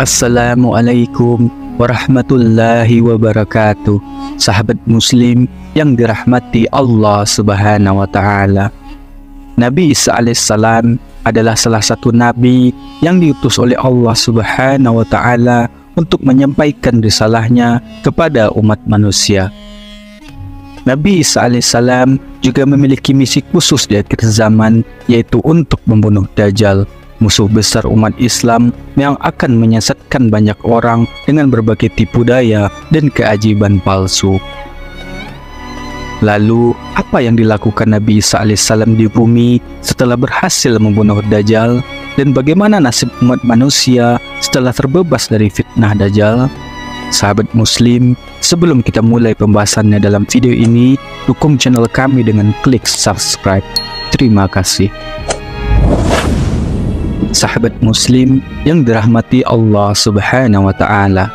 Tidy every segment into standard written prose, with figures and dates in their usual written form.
Assalamualaikum warahmatullahi wabarakatuh. Sahabat muslim yang dirahmati Allah subhanahu wa ta'ala, Nabi Isa alaihissalam adalah salah satu nabi yang diutus oleh Allah subhanahu wa ta'ala untuk menyampaikan risalahnya kepada umat manusia. Nabi Isa alaihissalam juga memiliki misi khusus di akhir zaman, yaitu untuk membunuh Dajjal, musuh besar umat Islam yang akan menyesatkan banyak orang dengan berbagai tipu daya dan keajaiban palsu. Lalu, apa yang dilakukan Nabi Isa alaihissalam di bumi setelah berhasil membunuh Dajjal, dan bagaimana nasib umat manusia setelah terbebas dari fitnah Dajjal? Sahabat muslim, sebelum kita mulai pembahasannya dalam video ini, dukung channel kami dengan klik subscribe. Terima kasih. Sahabat muslim yang dirahmati Allah subhanahu wa ta'ala,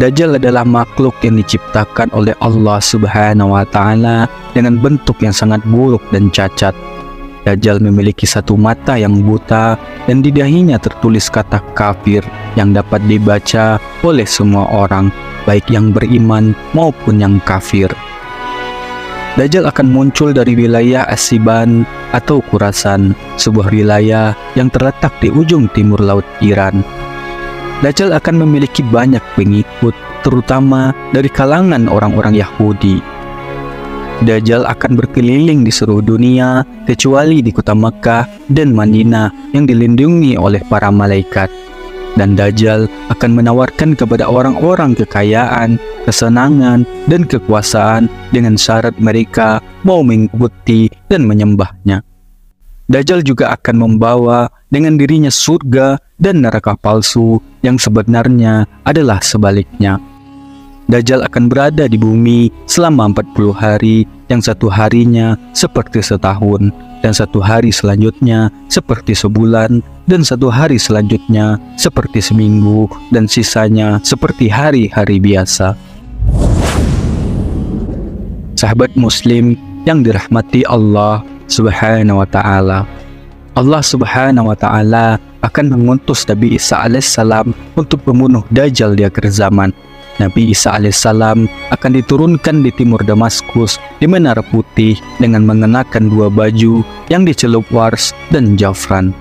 Dajjal adalah makhluk yang diciptakan oleh Allah subhanahu wa ta'ala dengan bentuk yang sangat buruk dan cacat. Dajjal memiliki satu mata yang buta dan di dahinya tertulis kata kafir yang dapat dibaca oleh semua orang, baik yang beriman maupun yang kafir. Dajjal akan muncul dari wilayah Asiban atau Khurasan, sebuah wilayah yang terletak di ujung timur laut Iran. Dajjal akan memiliki banyak pengikut, terutama dari kalangan orang-orang Yahudi. Dajjal akan berkeliling di seluruh dunia, kecuali di kota Makkah dan Madinah yang dilindungi oleh para malaikat. Dan Dajjal akan menawarkan kepada orang-orang kekayaan, kesenangan, dan kekuasaan dengan syarat mereka mau mengikuti dan menyembahnya. Dajjal juga akan membawa dengan dirinya surga dan neraka palsu yang sebenarnya adalah sebaliknya. Dajjal akan berada di bumi selama 40 hari, yang satu harinya seperti setahun, dan satu hari selanjutnya seperti sebulan, dan satu hari selanjutnya seperti seminggu, dan sisanya seperti hari-hari biasa. Sahabat muslim yang dirahmati Allah subhanahu wa ta'ala, Allah subhanahu wa ta'ala akan mengutus Nabi Isa alaihissalam untuk membunuh Dajjal di akhir zaman. Nabi Isa alaihissalam akan diturunkan di timur Damaskus di Menara Putih dengan mengenakan dua baju yang dicelup wars dan jafran.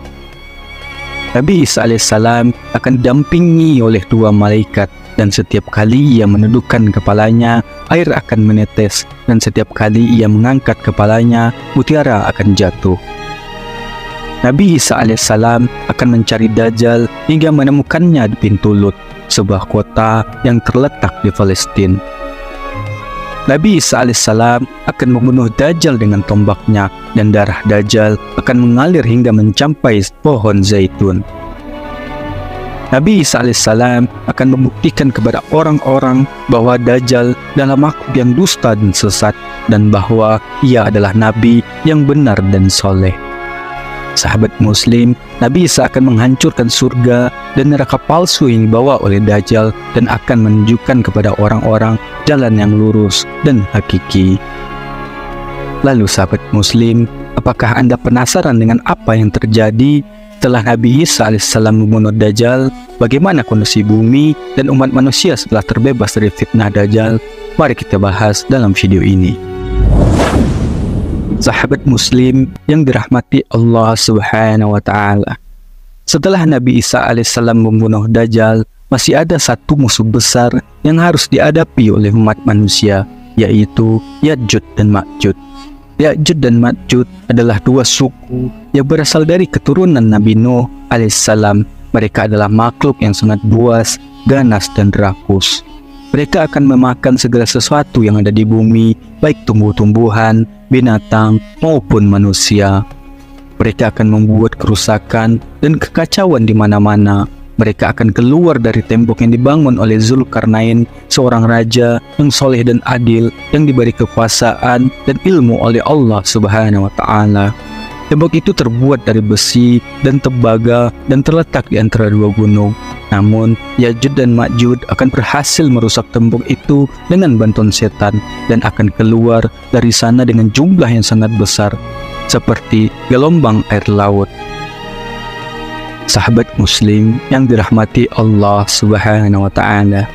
Nabi Isa alaihissalam akan didampingi oleh dua malaikat, dan setiap kali ia menundukkan kepalanya, air akan menetes, dan setiap kali ia mengangkat kepalanya, mutiara akan jatuh. Nabi Isa alaihissalam akan mencari Dajjal hingga menemukannya di pintu Lut, sebuah kota yang terletak di Palestina. Nabi Isa alaihissalam akan membunuh Dajjal dengan tombaknya, dan darah Dajjal akan mengalir hingga mencapai pohon zaitun. Nabi Isa alaihissalam akan membuktikan kepada orang-orang bahwa Dajjal adalah makhluk yang dusta dan sesat, dan bahwa ia adalah nabi yang benar dan soleh. Sahabat muslim, Nabi Isa akan menghancurkan surga dan neraka palsu yang dibawa oleh Dajjal, dan akan menunjukkan kepada orang-orang jalan yang lurus dan hakiki. Lalu sahabat muslim, apakah Anda penasaran dengan apa yang terjadi setelah Nabi Isa alaihissalam membunuh Dajjal? Bagaimana kondisi bumi dan umat manusia setelah terbebas dari fitnah Dajjal? Mari kita bahas dalam video ini. Sahabat muslim yang dirahmati Allah subhanahu wa ta'ala, setelah Nabi Isa alaihissalam membunuh Dajjal, masih ada satu musuh besar yang harus dihadapi oleh umat manusia, yaitu Ya'juj dan Ma'juj. Ya'juj dan Ma'juj adalah dua suku yang berasal dari keturunan Nabi Nuh alaihissalam. Mereka adalah makhluk yang sangat buas, ganas, dan rakus. Mereka akan memakan segala sesuatu yang ada di bumi, baik tumbuh-tumbuhan, binatang, maupun manusia. Mereka akan membuat kerusakan dan kekacauan di mana-mana. Mereka akan keluar dari tembok yang dibangun oleh Zulkarnain, seorang raja yang soleh dan adil, yang diberi kekuasaan dan ilmu oleh Allah subhanahu wa ta'ala. Tembok itu terbuat dari besi dan tembaga dan terletak di antara dua gunung. Namun, Ya'juj dan Ma'juj akan berhasil merusak tembok itu dengan bantuan setan, dan akan keluar dari sana dengan jumlah yang sangat besar, seperti gelombang air laut. Sahabat Muslim yang dirahmati Allah Subhanahu wa Ta'ala,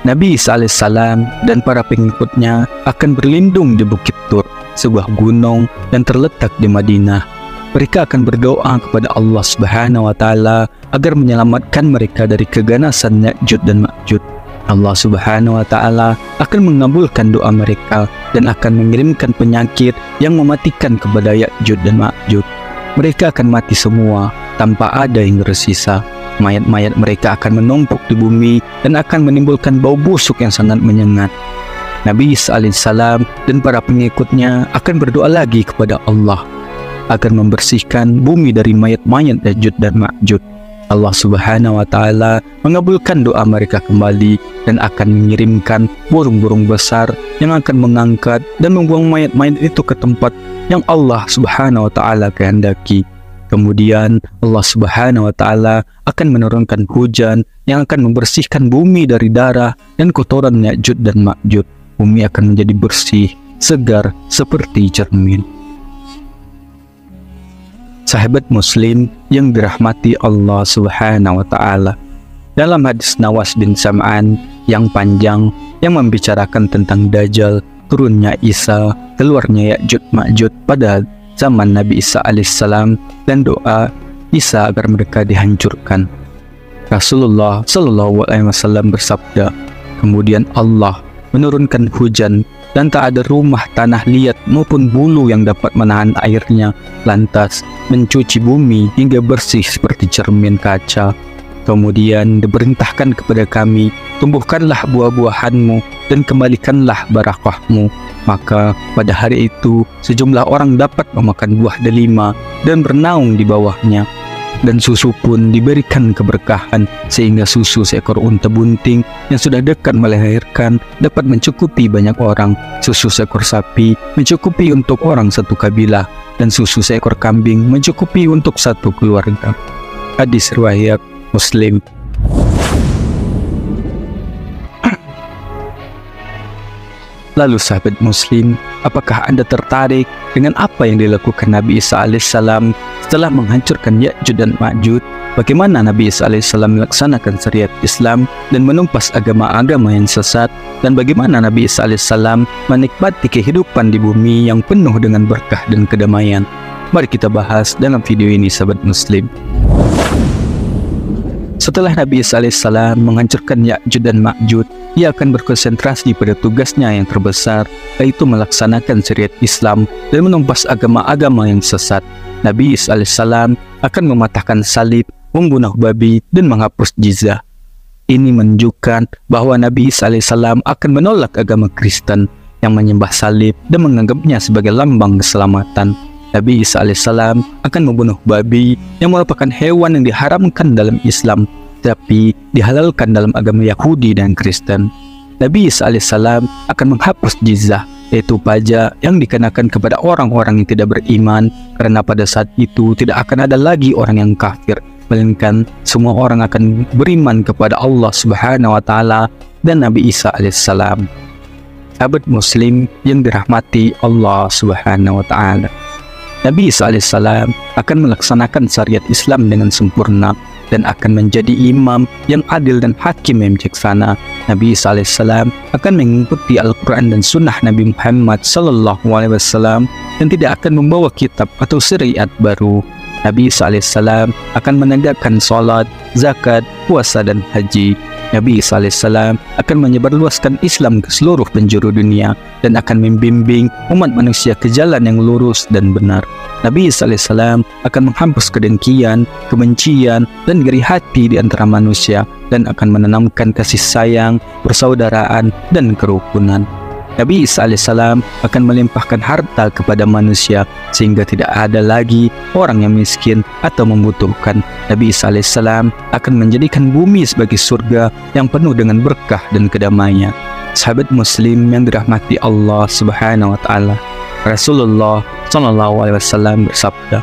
Nabi Isa alaihissalam dan para pengikutnya akan berlindung di Bukit Tur, sebuah gunung yang terletak di Madinah. Mereka akan berdoa kepada Allah Subhanahu wa Ta'ala agar menyelamatkan mereka dari keganasan Ya'juj dan Ma'juj. Allah Subhanahu wa Ta'ala akan mengabulkan doa mereka dan akan mengirimkan penyakit yang mematikan kepada Ya'juj dan Ma'juj. Mereka akan mati semua tanpa ada yang tersisa. Mayat-mayat mereka akan menumpuk di bumi dan akan menimbulkan bau busuk yang sangat menyengat. Nabi Isa alaihissalam dan para pengikutnya akan berdoa lagi kepada Allah agar membersihkan bumi dari mayat-mayat Ya'juj dan Ma'juj. Allah Subhanahu wa Ta'ala mengabulkan doa mereka kembali dan akan mengirimkan burung-burung besar yang akan mengangkat dan membuang mayat-mayat itu ke tempat yang Allah Subhanahu wa Ta'ala kehendaki. Kemudian Allah Subhanahu wa Ta'ala akan menurunkan hujan yang akan membersihkan bumi dari darah dan kotoran Ya'juj dan Ma'juj. Bumi akan menjadi bersih, segar seperti cermin. Sahabat Muslim yang dirahmati Allah Subhanahu wa Ta'ala, dalam hadis Nawas bin Sam'an yang panjang yang membicarakan tentang Dajjal, turunnya Isa, keluarnya Ya'juj Ma'juj pada zaman Nabi Isa alaihissalam, dan doa Isa agar mereka dihancurkan, Rasulullah Shallallahu Alaihi Wasallam bersabda, kemudian Allah menurunkan hujan dan tak ada rumah tanah liat maupun bulu yang dapat menahan airnya, lantas mencuci bumi hingga bersih seperti cermin kaca. Kemudian diperintahkan kepada kami, tumbuhkanlah buah-buahanmu dan kembalikanlah barakahmu. Maka pada hari itu sejumlah orang dapat memakan buah delima dan bernaung di bawahnya. Dan susu pun diberikan keberkahan, sehingga susu seekor unta bunting yang sudah dekat melahirkan dapat mencukupi banyak orang. Susu seekor sapi mencukupi untuk orang satu kabilah, dan susu seekor kambing mencukupi untuk satu keluarga. Hadis riwayat Muslim. Lalu sahabat Muslim, apakah Anda tertarik dengan apa yang dilakukan Nabi Isa alaihissalam setelah menghancurkan Ya'juj dan Ma'juj? Bagaimana Nabi Isa alaihissalam melaksanakan syariat Islam dan menumpas agama-agama yang sesat? Dan bagaimana Nabi Isa alaihissalam menikmati kehidupan di bumi yang penuh dengan berkah dan kedamaian? Mari kita bahas dalam video ini sahabat Muslim. Setelah Nabi Isa alaihissalam menghancurkan Ya'juj dan Ma'juj, ia akan berkonsentrasi pada tugasnya yang terbesar, yaitu melaksanakan syariat Islam dan menumpas agama-agama yang sesat. Nabi Isa alaihissalam akan mematahkan salib, membunuh babi, dan menghapus jizyah. Ini menunjukkan bahwa Nabi Isa alaihissalam akan menolak agama Kristen yang menyembah salib dan menganggapnya sebagai lambang keselamatan. Nabi Isa alaihissalam akan membunuh babi yang merupakan hewan yang diharamkan dalam Islam, tapi dihalalkan dalam agama Yahudi dan Kristen. Nabi Isa alaihissalam akan menghapus jizyah, yaitu pajak yang dikenakan kepada orang-orang yang tidak beriman, karena pada saat itu tidak akan ada lagi orang yang kafir, melainkan semua orang akan beriman kepada Allah Subhanahu wa Ta'ala dan Nabi Isa alaihissalam. Sahabat Muslim yang dirahmati Allah Subhanahu wa Ta'ala, Nabi Isa alaihissalam akan melaksanakan syariat Islam dengan sempurna dan akan menjadi imam yang adil dan hakim yang bijaksana. Nabi Isa alaihissalam akan mengikuti Al-Quran dan Sunnah Nabi Muhammad Sallallahu Alaihi Wasallam dan tidak akan membawa kitab atau syariat baru. Nabi Isa alaihissalam akan menegakkan salat, zakat, puasa dan haji. Nabi Isa alaihissalam akan menyebarluaskan Islam ke seluruh penjuru dunia dan akan membimbing umat manusia ke jalan yang lurus dan benar. Nabi Isa alaihissalam akan menghapus kedengkian, kebencian, dan iri hati di antara manusia dan akan menanamkan kasih sayang, persaudaraan, dan kerukunan. Nabi Isa alaihissalam akan melimpahkan harta kepada manusia sehingga tidak ada lagi orang yang miskin atau membutuhkan. Nabi Isa alaihissalam akan menjadikan bumi sebagai surga yang penuh dengan berkah dan kedamaian. Sahabat Muslim yang dirahmati Allah Subhanahu wa Ta'ala, Rasulullah Sallallahu Alaihi Wasallam bersabda,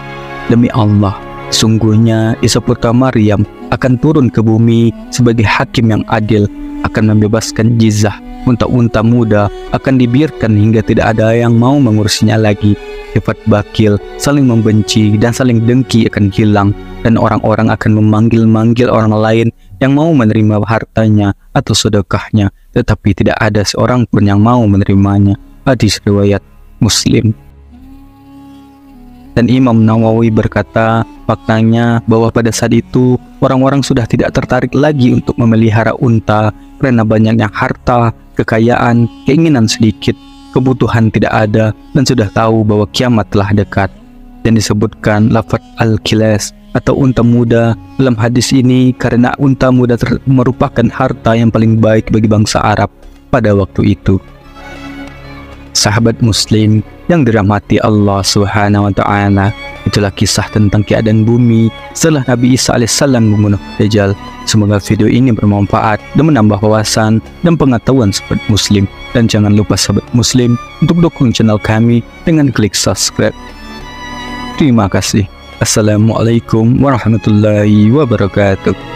demi Allah, sungguhnya Isa putra Maryam akan turun ke bumi sebagai hakim yang adil, akan membebaskan jizyah. Unta-unta muda akan dibiarkan hingga tidak ada yang mau mengurusinya lagi. Sifat bakil, saling membenci, dan saling dengki akan hilang. dan orang-orang akan memanggil-manggil orang lain yang mau menerima hartanya atau sedekahnya, tetapi tidak ada seorang pun yang mau menerimanya. Hadis riwayat Muslim. Dan Imam Nawawi berkata, faktanya bahwa pada saat itu orang-orang sudah tidak tertarik lagi untuk memelihara unta karena banyaknya harta, kekayaan, keinginan sedikit, kebutuhan tidak ada, dan sudah tahu bahwa kiamat telah dekat. Dan disebutkan lafaz al-kilas atau unta muda dalam hadis ini karena unta muda merupakan harta yang paling baik bagi bangsa Arab pada waktu itu. Sahabat Muslim yang dirahmati Allah Subhanahu wa Ta'ala, itulah kisah tentang keadaan bumi setelah Nabi Isa alaihissalam membunuh Dajjal. Semoga video ini bermanfaat dan menambah wawasan dan pengetahuan sahabat Muslim. Dan jangan lupa sahabat Muslim untuk dukung channel kami dengan klik subscribe. Terima kasih. Assalamualaikum warahmatullahi wabarakatuh.